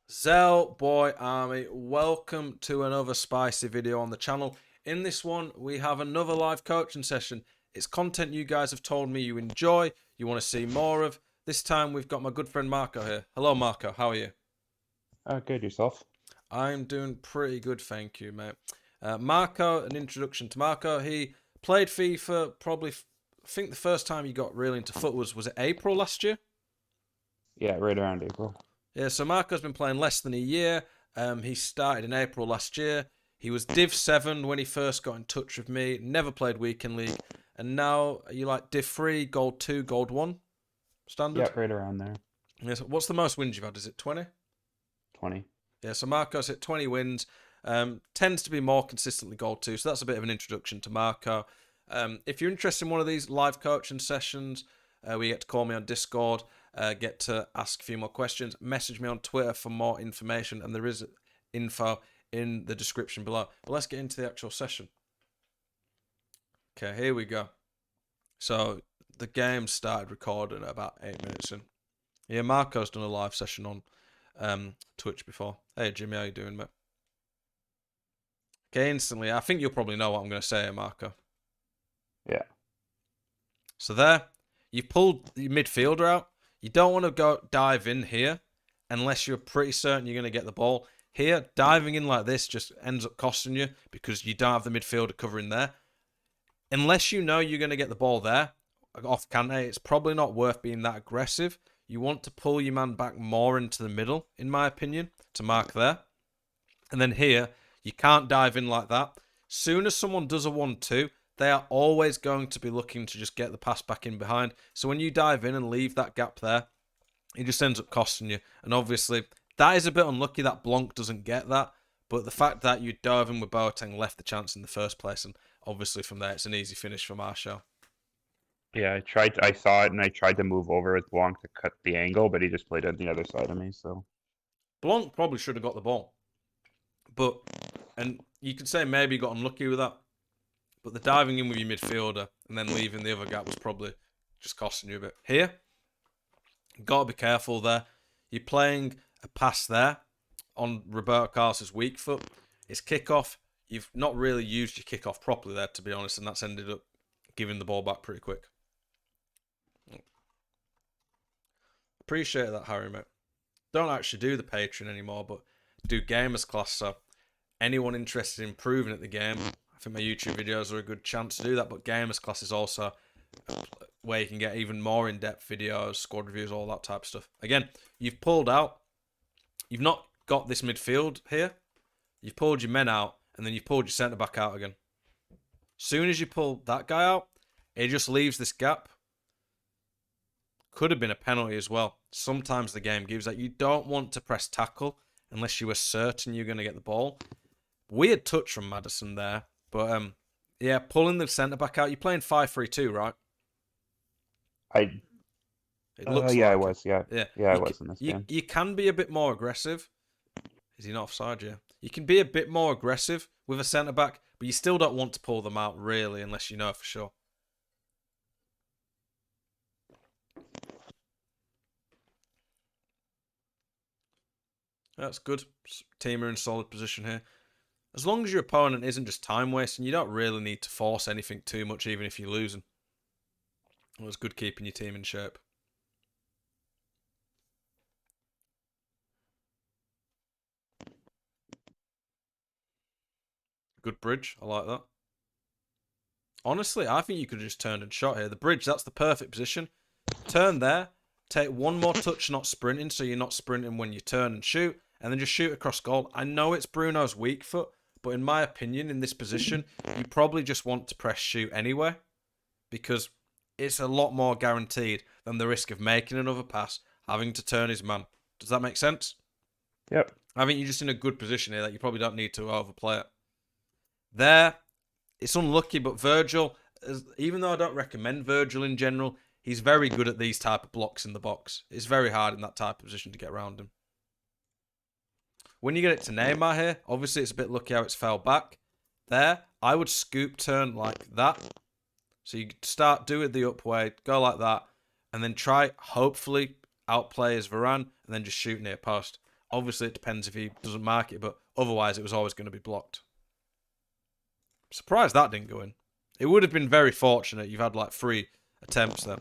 Zell Boy Army, welcome to another spicy video on the channel. In this one, we have another live coaching session. It's content you guys have told me you enjoy, you want to see more of. This time we've got my good friend Marco here. Hello Marco, how are you? Good, yourself? I'm doing pretty good, thank you, mate. Marco, an introduction to Marco. He played FIFA probably, I think the first time he got really into foot was it April last year? Yeah, right around April. Yeah, so Marco's been playing less than a year. He started in April last year. He was Div 7 when he first got in touch with me. Never played Weekend League. And now, are you like Div 3, Gold 2, Gold 1 Yeah, standard? right around there. Yes. What's the most wins you've had? Is it 20? 20. Yeah, so Marco's hit 20 wins. Tends to be more consistently Gold 2. So that's a bit of an introduction to Marco. If you're interested in one of these live coaching sessions, where you get to call me on Discord, get to ask a few more questions, message me on Twitter for more information, and there is info in the description below. But let's get into the actual session. Okay, here we go. So the game started recording at about 8 minutes in. Yeah, Marco's done a live session on Twitch before. Hey Jimmy, how you doing, mate? Okay, instantly, I think you'll probably know what I'm going to say, Marco. Yeah. So there, you pulled the midfielder out. You don't want to go dive in here unless you're pretty certain you're going to get the ball. Here, diving in like this just ends up costing you because you don't have the midfielder covering there. Unless you know you're going to get the ball there, off Kante, it's probably not worth being that aggressive. You want to pull your man back more into the middle, in my opinion, to mark there. And then here, you can't dive in like that. Soon as someone does a 1-2, they are always going to be looking to just get the pass back in behind. So when you dive in and leave that gap there, it just ends up costing you. And obviously, that is a bit unlucky that Blanc doesn't get that. But the fact that you dove in with Boateng left the chance in the first place. And obviously from there, it's an easy finish for Martial. Yeah, I saw it and I tried to move over with Blanc to cut the angle, but he just played on the other side of me, so. Blanc probably should have got the ball. And you could say maybe he got unlucky with that. But the diving in with your midfielder and then leaving the other gap was probably just costing you a bit. Here, got to be careful there. You're playing a pass there on Roberto Carlos's weak foot. It's kickoff. You've not really used your kickoff properly there, to be honest, and that's ended up giving the ball back pretty quick. Appreciate that, Harry, mate. Don't actually do the Patreon anymore, but do Gamers Class, so anyone interested in improving at the game, I think my YouTube videos are a good chance to do that, but Gamers Class is also where you can get even more in-depth videos, squad reviews, all that type of stuff. Again, you've pulled out. You've not got this midfield here. You've pulled your men out, and then you've pulled your centre-back out again. Soon as you pull that guy out, it just leaves this gap. Could have been a penalty as well. Sometimes the game gives that. You don't want to press tackle unless you are certain you're going to get the ball. Weird touch from Maddison there. But, yeah, pulling the centre-back out. You're playing 5-3-2, right? It looks Yeah, I like was, yeah. Yeah. Yeah, I was in this game. You can be a bit more aggressive. Is he not offside, yeah? You can be a bit more aggressive with a centre-back, but you still don't want to pull them out, really, unless you know for sure. That's good. Team are in solid position here. As long as your opponent isn't just time wasting, you don't really need to force anything too much, even if you're losing. Well, it's good keeping your team in shape. Good bridge. I like that. Honestly, I think you could have just turned and shot here. The bridge, that's the perfect position. Turn there. Take one more touch, not sprinting, so you're not sprinting when you turn and shoot. And then just shoot across goal. I know it's Bruno's weak foot, but in my opinion, in this position, you probably just want to press shoot anyway. Because it's a lot more guaranteed than the risk of making another pass, having to turn his man. Does that make sense? Yep. I think you're just in a good position here that you probably don't need to overplay it. There, it's unlucky, but Virgil, even though I don't recommend Virgil in general, he's very good at these type of blocks in the box. It's very hard in that type of position to get around him. When you get it to Neymar here, obviously it's a bit lucky how it's fell back. There, I would scoop turn like that. So you start doing the up way, go like that, and then try, hopefully, outplay his Varane, and then just shoot near post. Obviously, it depends if he doesn't mark it, but otherwise it was always going to be blocked. Surprised that didn't go in. It would have been very fortunate. You've had like 3 attempts then.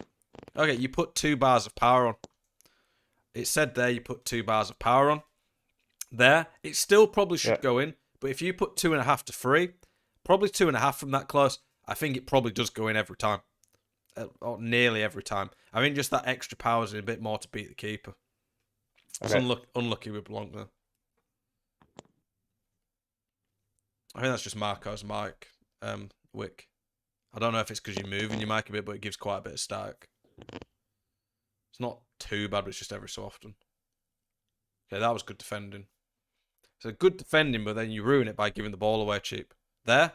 Okay, you put 2 bars of power on. It said there you put 2 bars of power on. There, it still probably should go in, but if you put 2.5 to 3, probably 2.5 from that close, I think it probably does go in every time. Or nearly every time. I think just that extra power is a bit more to beat the keeper. It's unlucky with Blanc there. I think that's just Marco's mic wick. I don't know if it's because you're moving your mic a bit, but it gives quite a bit of static. It's not too bad, but it's just every so often. Okay, that was good defending. So good defending, but then you ruin it by giving the ball away cheap. There,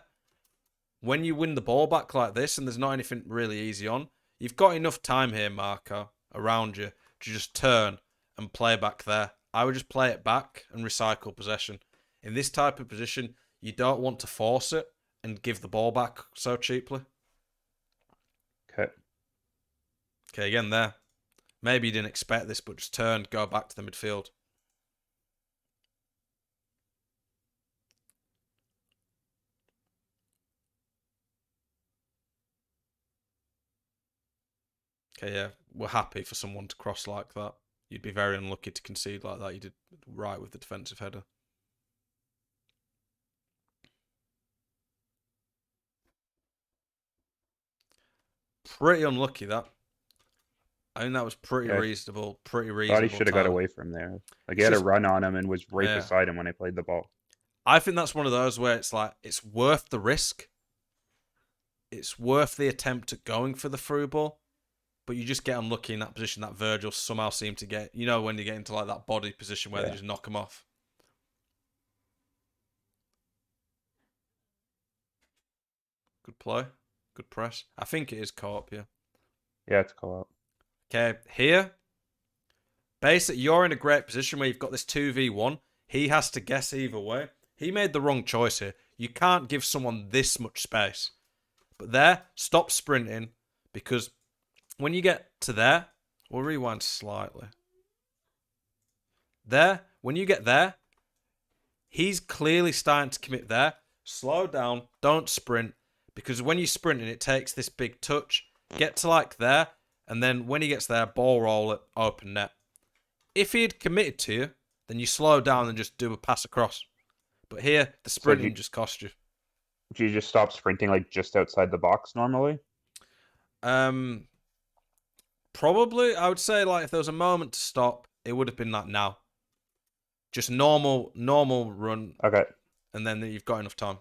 when you win the ball back like this and there's not anything really easy on, you've got enough time here, Marco, around you to just turn and play back there. I would just play it back and recycle possession. In this type of position, you don't want to force it and give the ball back so cheaply. Okay. Okay, again there. Maybe you didn't expect this, but just turn, go back to the midfield. Okay, yeah, we're happy for someone to cross like that. You'd be very unlucky to concede like that. You did right with the defensive header. Pretty unlucky, that. I think that was pretty reasonable. Pretty reasonable. Thought he should have got away from there. Like, he had a run on him and was right beside him when I played the ball. I think that's one of those where it's like, it's worth the risk. It's worth the attempt at going for the through ball. But you just get unlucky in that position that Virgil somehow seemed to get. You know, when you get into like that body position where they just knock him off. Good play. Good press. I think it is co-op, yeah. Yeah, it's co-op. Okay, here. Basically, you're in a great position where you've got this 2v1. He has to guess either way. He made the wrong choice here. You can't give someone this much space. But there, stop sprinting. Because when you get to there, we'll rewind slightly. There, when you get there, he's clearly starting to commit there. Slow down, don't sprint. Because when you're sprinting, it takes this big touch. Get to like there, and then when he gets there, ball roll it, open net. If he had committed to you, then you slow down and just do a pass across. But here, the sprinting just cost you. Do you just stop sprinting like just outside the box normally? Probably, I would say like if there was a moment to stop, it would have been like now. Just normal run. Okay. And then you've got enough time.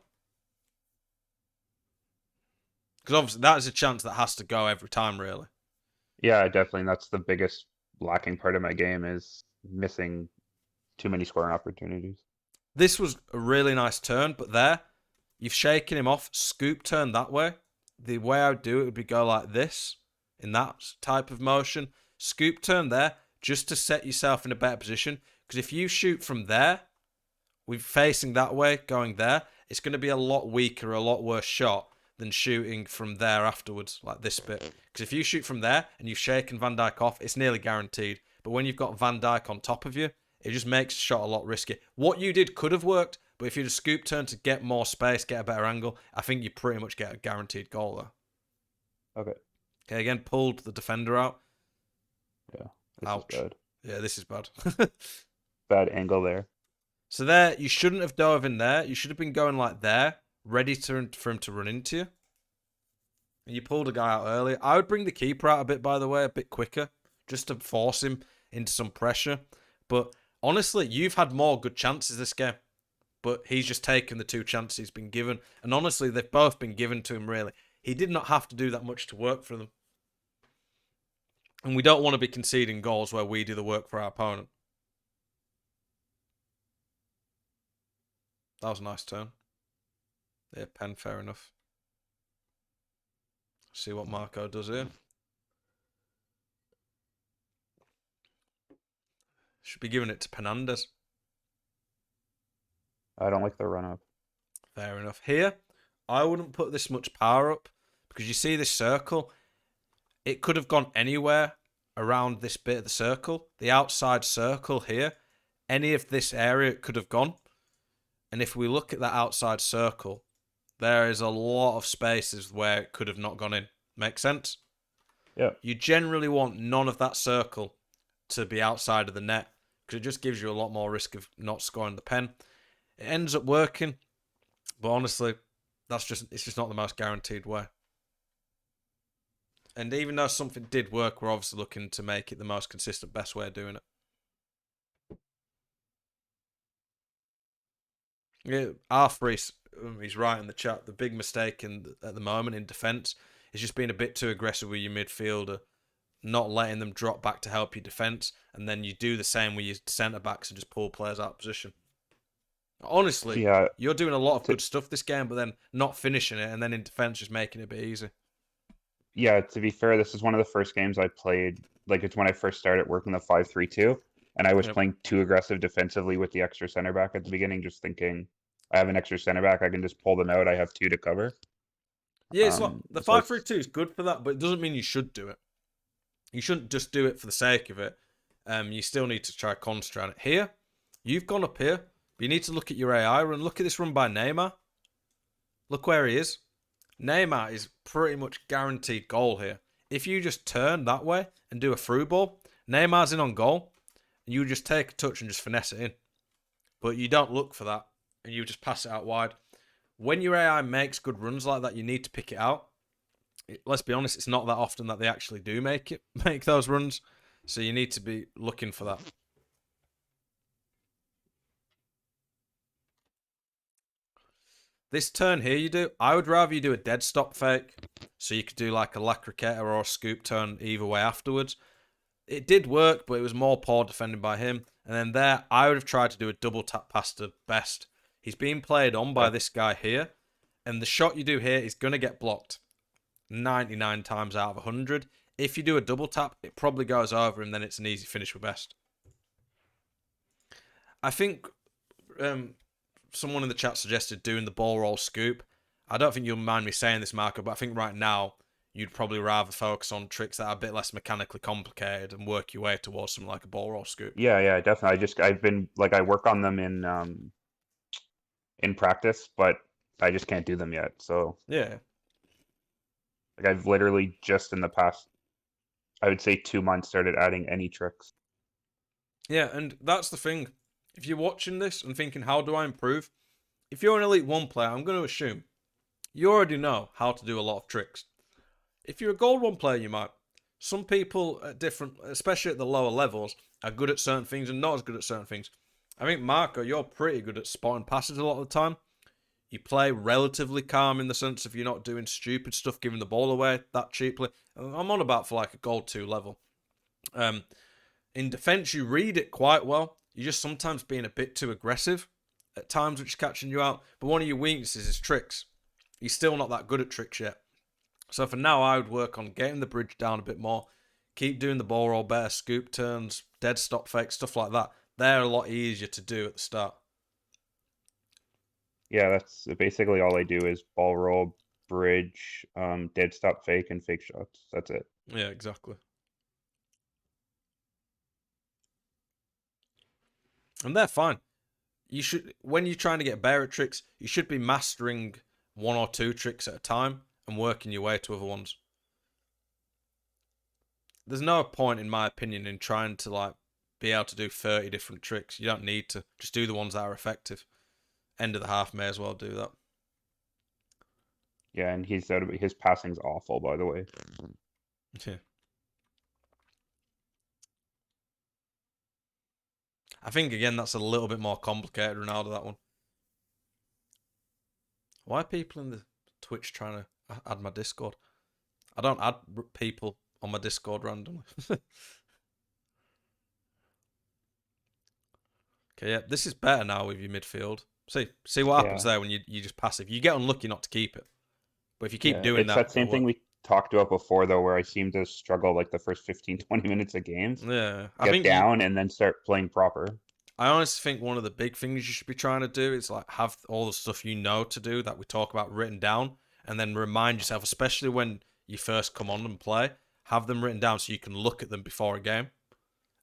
Because obviously that is a chance that has to go every time, really. Yeah, definitely. That's the biggest lacking part of my game is missing too many scoring opportunities. This was a really nice turn, but there, you've shaken him off. Scoop turn that way. The way I would do it would be go like this, in that type of motion. Scoop turn there, just to set yourself in a better position. Because if you shoot from there, with facing that way, going there, it's going to be a lot weaker, a lot worse shot than shooting from there afterwards, like this bit. Because if you shoot from there and you've shaken Van Dijk off, it's nearly guaranteed. But when you've got Van Dijk on top of you, it just makes the shot a lot riskier. What you did could have worked, but if you'd a scoop turn to get more space, get a better angle, I think you pretty much get a guaranteed goal there. Okay. Okay, again, pulled the defender out. Yeah. Ouch. Is bad. Yeah, this is bad. Bad angle there. So there, you shouldn't have dove in there. You should have been going like there, ready for him to run into you. And you pulled a guy out earlier. I would bring the keeper out a bit, by the way, a bit quicker, just to force him into some pressure. But honestly, you've had more good chances this game. But he's just taken the 2 chances he's been given. And honestly, they've both been given to him, really. He did not have to do that much to work for them. And we don't want to be conceding goals where we do the work for our opponent. That was a nice turn. Yeah, pen, fair enough. See what Marco does here. Should be giving it to Penandes. I don't like the run up. Fair enough. Here, I wouldn't put this much power up because you see this circle. It could have gone anywhere around this bit of the circle. The outside circle here, any of this area it could have gone. And if we look at that outside circle, there is a lot of spaces where it could have not gone in. Make sense? Yeah. You generally want none of that circle to be outside of the net because it just gives you a lot more risk of not scoring the pen. It ends up working, but honestly, it's just not the most guaranteed way. And even though something did work, we're obviously looking to make it the most consistent, best way of doing it. Yeah, R3, he's right in the chat. The big mistake at the moment in defence is just being a bit too aggressive with your midfielder, not letting them drop back to help your defence, and then you do the same with your centre backs and just pull players out of position. Honestly, Yeah. you're doing a lot of good stuff this game, but then not finishing it, and then in defence just making it a bit easy. Yeah, to be fair, this is one of the first games I played. Like, it's when I first started working the 5-3-2, and I was Yep. playing too aggressive defensively with the extra center back at the beginning, just thinking I have an extra center back, I can just pull them out. I have two to cover. Yeah, it's like the So 5-3-2 is good for that, but it doesn't mean you should do it. You shouldn't just do it for the sake of it. You still need to try concentrate on it. Here, you've gone up here, but you need to look at your AI run. Look at this run by Neymar. Look where he is. Neymar is pretty much guaranteed goal here. If you just turn that way and do a through ball, Neymar's in on goal, and you just take a touch and just finesse it in. But you don't look for that, and you just pass it out wide. When your AI makes good runs like that, you need to pick it out. Let's be honest, it's not that often that they actually do make those runs, so you need to be looking for that. This turn here you do, I would rather you do a dead stop fake, so you could do like a La Croqueta or a scoop turn either way afterwards. It did work, but it was more poor defending by him. And then there, I would have tried to do a double tap pass to Best. He's being played on by this guy here, and the shot you do here is going to get blocked 99 times out of 100. If you do a double tap, it probably goes over him, then it's an easy finish with Best. I think someone in the chat suggested doing the ball roll scoop. I don't think you'll mind me saying this, Marco, but I think right now you'd probably rather focus on tricks that are a bit less mechanically complicated and work your way towards something like a ball roll scoop. yeah, definitely. I've been like, I work on them in practice, but I just can't do them yet. So Yeah. like, I've literally just in the past, I would say 2 months, started adding any tricks. Yeah, and that's the thing. If you're watching this and thinking, how do I improve? If you're an Elite 1 player, I'm going to assume you already know how to do a lot of tricks. If you're a Gold 1 player, you might. Some people at different, especially at the lower levels, are good at certain things and not as good at certain things. I think, Marco, you're pretty good at spotting passes a lot of the time. You play relatively calm in the sense of you're not doing stupid stuff, giving the ball away that cheaply. I'm on about for like a Gold 2 level. In defence, you read it quite well. You're just sometimes being a bit too aggressive at times, which is catching you out. But one of your weaknesses is tricks. You're still not that good at tricks yet. So for now, I would work on getting the bridge down a bit more. Keep doing the ball roll better, scoop turns, dead stop fakes, stuff like that. They're a lot easier to do at the start. Yeah, that's basically all I do is ball roll, bridge, dead stop fake, and fake shots. That's it. Yeah, exactly. And they're fine. You should, when you're trying to get better at tricks, you should be mastering one or two tricks at a time and working your way to other ones. There's no point, in my opinion, in trying to like be able to do 30 different tricks. You don't need to. Just do the ones that are effective. End of the half, may as well do that. Yeah, and his passing's awful, by the way. Yeah. I think again that's a little bit more complicated, Ronaldo, that one. Why are people in the Twitch trying to add my Discord? I don't add people on my Discord randomly. Okay, yeah, this is better now with your midfield. See what happens there when you just passive. You get unlucky not to keep it. But if you keep doing it's that same thing we talked about before, though, where I seem to struggle like the first 15, 20 minutes of games. Yeah. I think down and then start playing proper. I honestly think one of the big things you should be trying to do is like have all the stuff you know to do that we talk about written down, and then remind yourself, especially when you first come on and play, have them written down so you can look at them before a game.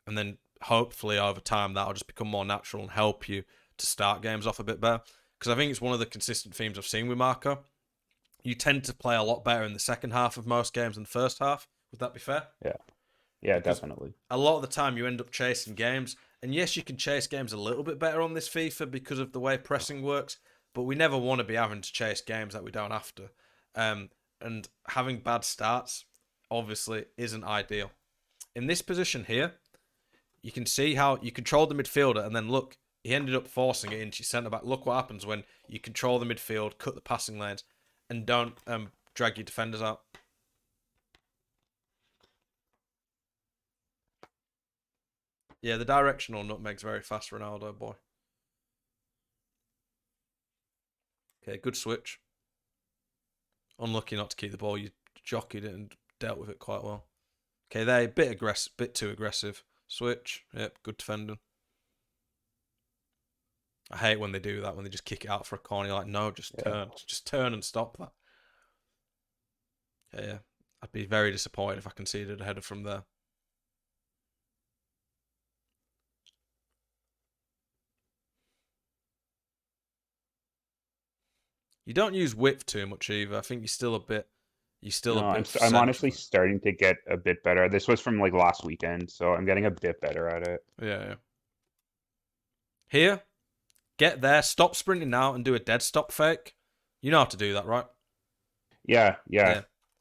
And then hopefully over time that'll just become more natural and help you to start games off a bit better. Because I think it's one of the consistent themes I've seen with Marco. You tend to play a lot better in the second half of most games than the first half. Would that be fair? Yeah. Yeah, Because definitely. a lot of the time you end up chasing games. And yes, you can chase games a little bit better on this FIFA because of the way pressing works, but we never want to be having to chase games that we don't have to. And having bad starts obviously isn't ideal. In this position here, you can see how you controlled the midfielder, and then look, he ended up forcing it into your centre back. Look what happens when you control the midfield, cut the passing lanes, and don't drag your defenders out. Yeah, the directional nutmeg's very fast, Ronaldo boy. Okay, good switch. Unlucky not to keep the ball. You jockeyed it and dealt with it quite well. Okay, there, a bit aggressive, bit too aggressive. Switch. Yep, good defending. I hate when they do that, when they just kick it out for a corner. You're like, no, just turn. Just turn and stop that. Yeah. I'd be very disappointed if I conceded a header from there. You don't use width too much either. I think you're still a bit. You're still No, a bit. I'm honestly starting to get a bit better. This was from like last weekend, so I'm getting a bit better at it. Yeah. Here, get there, stop sprinting now, and do a dead stop fake. You know how to do that, right? Yeah.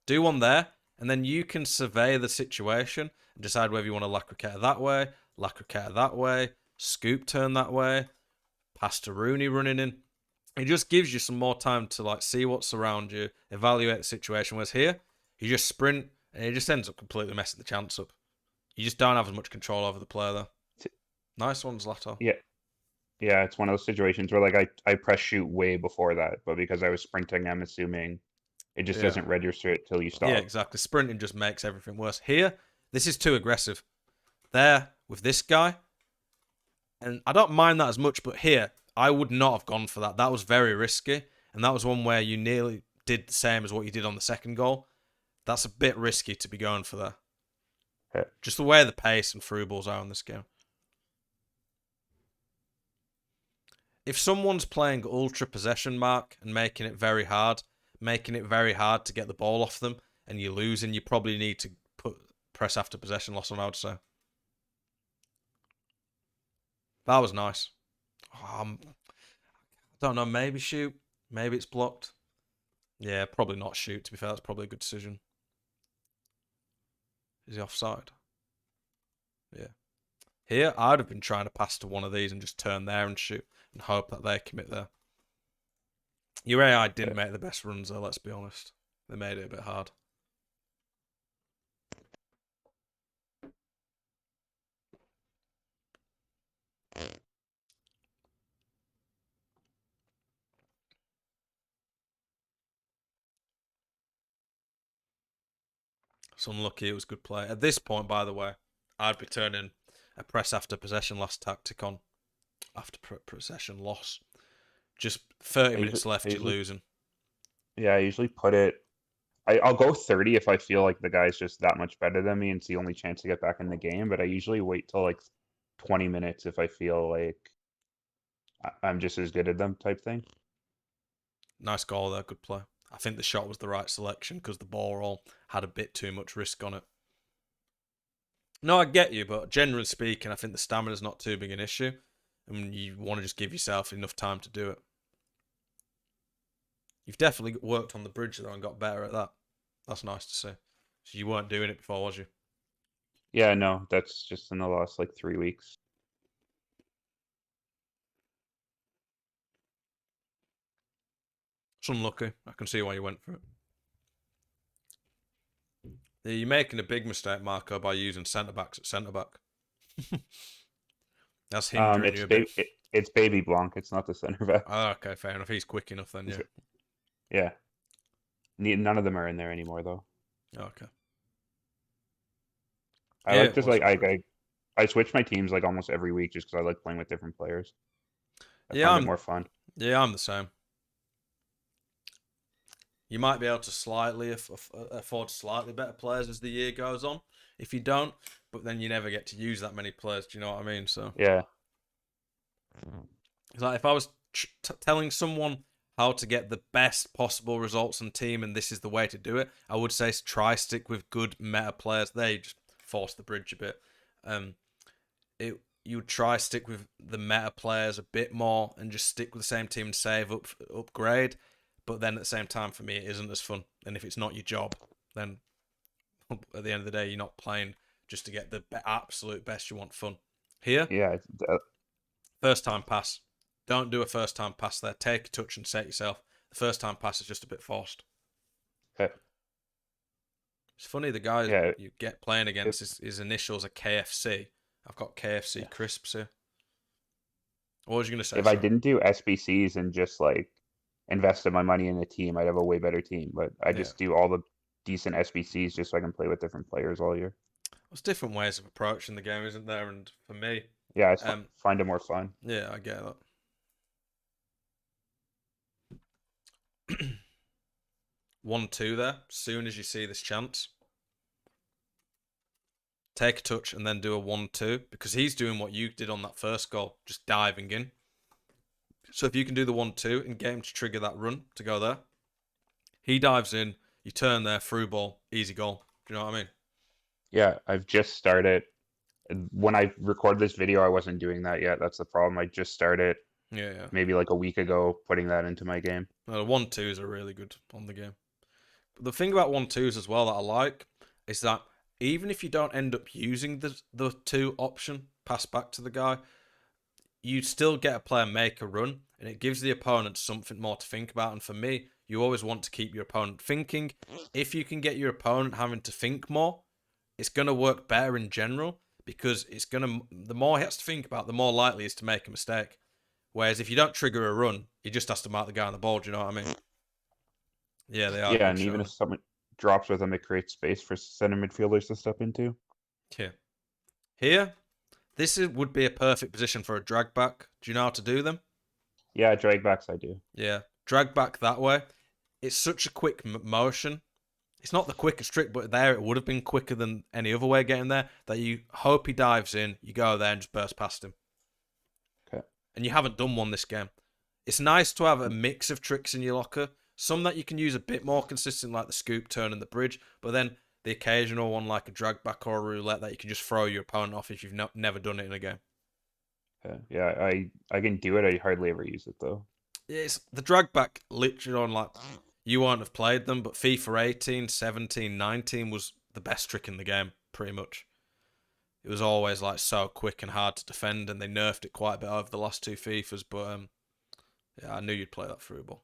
Do one there, and then you can survey the situation and decide whether you want to Lacroqueta that way, scoop turn that way, pass to Rooney running in. It just gives you some more time to like see what's around you, evaluate the situation. Whereas here, you just sprint and it just ends up completely messing the chance up. You just don't have as much control over the player there. Nice one, Zlato. Yeah, it's one of those situations where like I press shoot way before that, but because I was sprinting, I'm assuming it just doesn't register it till you stop. Yeah, exactly. Sprinting just makes everything worse. Here, this is too aggressive. There, with this guy, and I don't mind that as much, but here, I would not have gone for that. That was very risky, and that was one where you nearly did the same as what you did on the second goal. That's a bit risky to be going for there. Okay. Just the way the pace and through balls are in this game. If someone's playing ultra possession mark and making it very hard to get the ball off them, and you're losing, you probably need to press after possession loss on, I would say. That was nice. I don't know, maybe shoot. Maybe it's blocked. Yeah, probably not shoot, to be fair. That's probably a good decision. Is he offside? Yeah. Here, I'd have been trying to pass to one of these and just turn there and shoot and hope that they commit there. Your AI didn't make the best runs, though, let's be honest. They made it a bit hard. It's unlucky, it was good play. At this point, by the way, I'd be turning a press after possession loss tactic on. After possession loss. Just 30 minutes left, you're losing. Yeah, I usually put it. I'll go 30 if I feel like the guy's just that much better than me and it's the only chance to get back in the game. But I usually wait till like 20 minutes if I feel like I'm just as good at them type thing. Nice goal there, good play. I think the shot was the right selection because the ball all had a bit too much risk on it. No, I get you, but generally speaking, I think the stamina's not too big an issue. And you want to just give yourself enough time to do it. You've definitely worked on the bridge though and got better at that. That's nice to see. So you weren't doing it before, was you? Yeah, no, that's just in the last like 3 weeks. It's unlucky. I can see why you went for it. Yeah, you're making a big mistake, Marco, by using centre backs at centre back. That's hindering you a bit. It's Baby Blanc. It's not the center back. Oh, okay, fair enough. He's quick enough then, yeah. Yeah. None of them are in there anymore though. Okay. I like just like I switch my teams like almost every week just because I like playing with different players. I find it more fun. Yeah, I'm the same. You might be able to slightly afford slightly better players as the year goes on. if you don't, but then you never get to use that many players. Do you know what I mean? So Yeah. it's like if I was telling someone how to get the best possible results on team, and this is the way to do it, I would say try stick with good meta players. They just force the bridge a bit. You would try stick with the meta players a bit more and just stick with the same team and save upgrade. But then at the same time, for me, it isn't as fun. And if it's not your job, then at the end of the day, you're not playing just to get the absolute best. You want fun. Here, Yeah. first time pass. Don't do a first time pass there. Take a touch and set yourself. The first time pass is just a bit forced. Okay. It's funny, the guy Yeah. you get playing If against, his initials are KFC. I've got KFC crisps here. What was you going to say, if I sir? didn't do SBCs and just like invested my money in a team, I'd have a way better team. But I Yeah. just do all the decent SBCs just so I can play with different players all year. There's different ways of approaching the game, isn't there? And for me, Yeah, I um, find it more fun. yeah, I get that. 1-2 there. As soon as you see this chance, take a touch and then do a 1-2 because he's doing what you did on that first goal, just diving in. So if you can do the 1-2 and get him to trigger that run to go there, he dives in, you turn there, through ball, easy goal. Do you know what I mean? Yeah, I've just started. When I record this video, I wasn't doing that yet. That's the problem. I just started Yeah. maybe like a week ago putting that into my game. No, the 1-2s are really good on the game. But the thing about 1-2s as well that I like is that even if you don't end up using the 2 option, pass back to the guy, you still get a player make a run, and it gives the opponent something more to think about. And for me, you always want to keep your opponent thinking. If you can get your opponent having to think more, it's going to work better in general because the more he has to think about, the more likely he is to make a mistake. Whereas if you don't trigger a run, he just has to mark the guy on the ball. Do you know what I mean? Yeah, they are Yeah, good and even showing. if someone drops with them, it creates space for center midfielders to step into. Yeah. Here, would be a perfect position for a drag back. Do you know how to do them? Yeah, drag backs I do. Yeah. Drag back that way. It's such a quick motion. It's not the quickest trick, but there it would have been quicker than any other way getting there. That you hope he dives in, you go there and just burst past him. Okay. And you haven't done one this game. It's nice to have a mix of tricks in your locker. Some that you can use a bit more consistent, like the scoop, turn, and the bridge. But then the occasional one, like a drag back or a roulette, that you can just throw your opponent off if you've never done it in a game. Okay. Yeah, I can do it. I hardly ever use it though. It's the drag back literally on like you won't have played them, but FIFA 18, 17, 19 was the best trick in the game, pretty much. It was always like so quick and hard to defend, and they nerfed it quite a bit over the last 2 FIFAs. But yeah, I knew you'd play that through ball.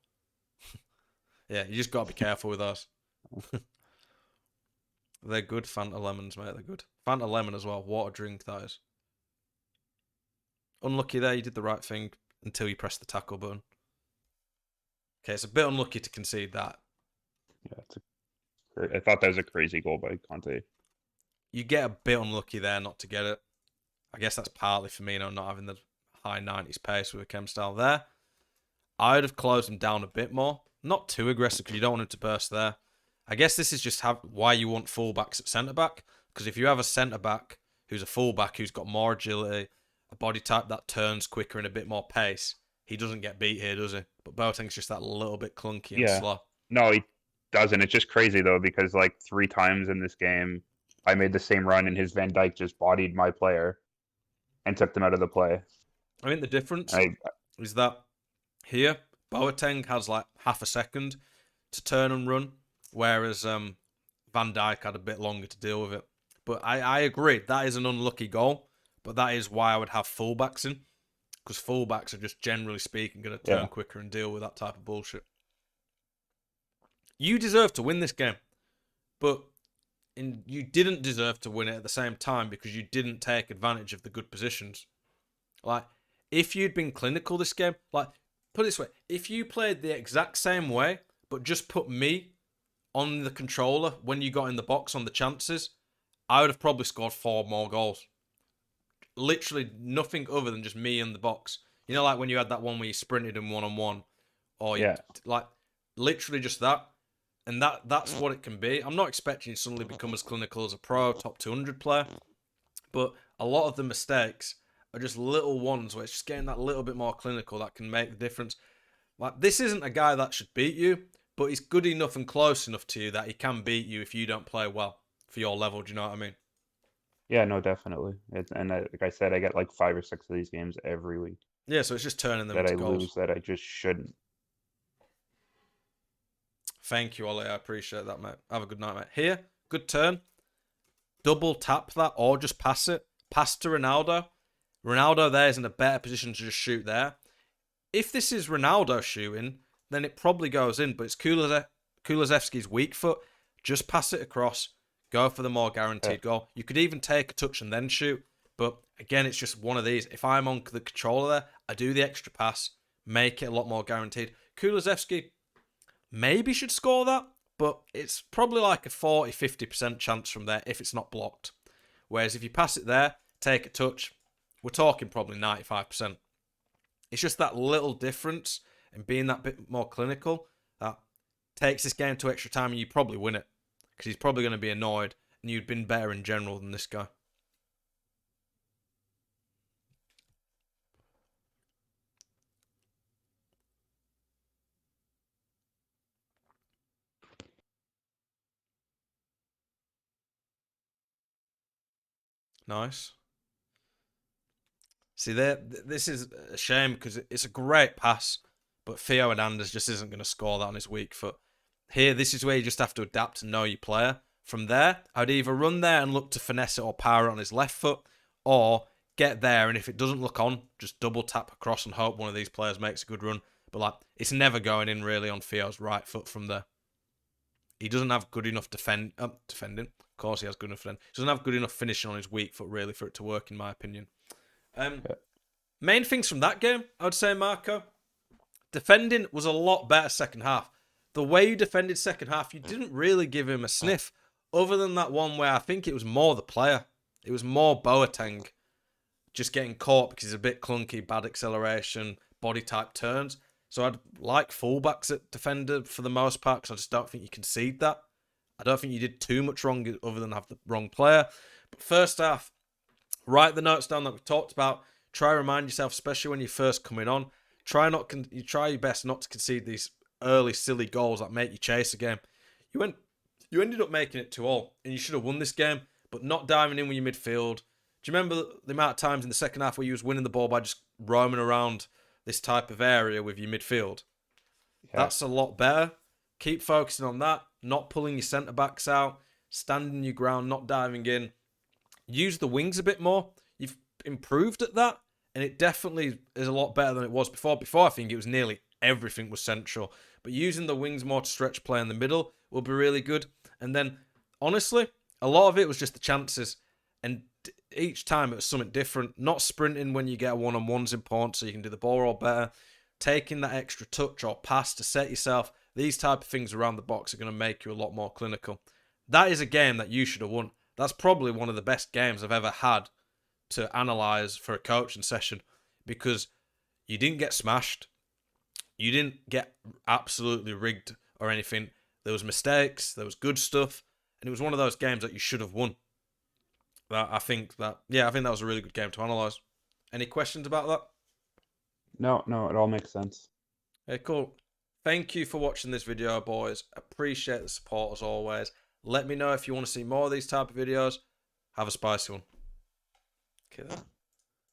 Yeah, you just got to be careful with those. They're good Fanta lemons, mate. They're good. Fanta lemon as well. What a drink that is. Unlucky there. You did the right thing until you pressed the tackle button. Okay, it's a bit unlucky to concede that. Yeah, I thought that was a crazy goal by Conte. You get a bit unlucky there not to get it. I guess that's partly for me, not having the high 90s pace with a chem style there. I would have closed him down a bit more. Not too aggressive because you don't want him to burst there. I guess this is just why you want fullbacks at centre back. Because if you have a centre back who's a fullback who's got more agility, a body type that turns quicker and a bit more pace, he doesn't get beat here, does he? But Boateng's just that little bit clunky and Yeah. slow. No, he doesn't. It's just crazy though because like 3 times in this game, I made the same run and his Van Dyke just bodied my player and took them out of the play. I think the difference I is that here, Boateng has like half a second to turn and run, whereas Van Dijk had a bit longer to deal with it. But I agree, that is an unlucky goal, but that is why I would have fullbacks in, because fullbacks are just generally speaking going to turn yeah. quicker and deal with that type of bullshit. You deserve to win this game, but you didn't deserve to win it at the same time because you didn't take advantage of the good positions. Like, if you'd been clinical this game, like, put it this way, if you played the exact same way, but just put me on the controller when you got in the box on the chances, I would have probably scored 4 more goals. Literally nothing other than just me in the box. You know, like when you had that one where you sprinted in one-on-one, or you, Yeah. like, literally just that. And that's what it can be. I'm not expecting you to suddenly become as clinical as a pro top 200 player, but a lot of the mistakes are just little ones where it's just getting that little bit more clinical that can make the difference. Like, this isn't a guy that should beat you, but he's good enough and close enough to you that he can beat you if you don't play well for your level. Do you know what I mean? Yeah, no, definitely. Like I said, I get like 5 or 6 of these games every week Yeah, so it's just turning them that into I goals. lose that I just shouldn't. Thank you, Ollie. I appreciate that, mate. Have a good night, mate. Here, good turn. Double tap that or just pass it. Pass to Ronaldo. Ronaldo there is in a better position to just shoot there. If this is Ronaldo shooting, then it probably goes in, but it's Kulusevski's weak foot. Just pass it across. Go for the more guaranteed goal. You could even take a touch and then shoot. But again, it's just one of these. If I'm on the controller there, I do the extra pass, make it a lot more guaranteed. Kulusevski maybe should score that, but it's probably like a 40-50% chance from there if it's not blocked. Whereas if you pass it there, take a touch, we're talking probably 95%. It's just that little difference and being that bit more clinical that takes this game to extra time and you probably win it. Because he's probably going to be annoyed and you've been better in general than this guy. Nice. See, this is a shame because it's a great pass, but Theo Hernandez just isn't going to score that on his weak foot. Here, this is where you just have to adapt and know your player. From there, I'd either run there and look to finesse it or power it on his left foot, or get there and if it doesn't look on, just double tap across and hope one of these players makes a good run. But like, it's never going in really on Theo's right foot from there. He doesn't have good enough defending. Of course, he has good enough defending. He doesn't have good enough finishing on his weak foot really for it to work, in my opinion. Main things from that game, I would say, Marco. Defending was a lot better second half. The way you defended second half, you didn't really give him a sniff. Other than that one where I think it was more the player. It was more Boateng just getting caught because he's a bit clunky, bad acceleration, body type turns. So I'd like fullbacks at defender for the most part because I just don't think you concede that. I don't think you did too much wrong other than have the wrong player. But first half, write the notes down that we've talked about. Try to remind yourself, especially when you're first coming on. Try your best not to concede these early silly goals that make you chase a game. You ended up making it 2-2, and you should have won this game, but not diving in with your midfield. Do you remember the amount of times in the second half where you was winning the ball by just roaming around this type of area with your midfield? Yeah. That's a lot better. Keep focusing on that, not pulling your centre backs out, standing your ground, not diving in. Use the wings a bit more. You've improved at that, and it definitely is a lot better than it was before. Before, I think it was nearly everything was central. But using the wings more to stretch play in the middle will be really good. And then, honestly, a lot of it was just the chances. And each time it was something different. Not sprinting when you get a one-on-one's important so you can do the ball roll better. Taking that extra touch or pass to set yourself. These type of things around the box are going to make you a lot more clinical. That is a game that you should have won. That's probably one of the best games I've ever had to analyse for a coaching session because you didn't get smashed. You didn't get absolutely rigged or anything. There was mistakes, there was good stuff, and it was one of those games that you should have won. I think that was a really good game to analyse. Any questions about that? No, it all makes sense. Okay, cool. Thank you for watching this video, boys. Appreciate the support as always. Let me know if you want to see more of these type of videos. Have a spicy one. Okay, then.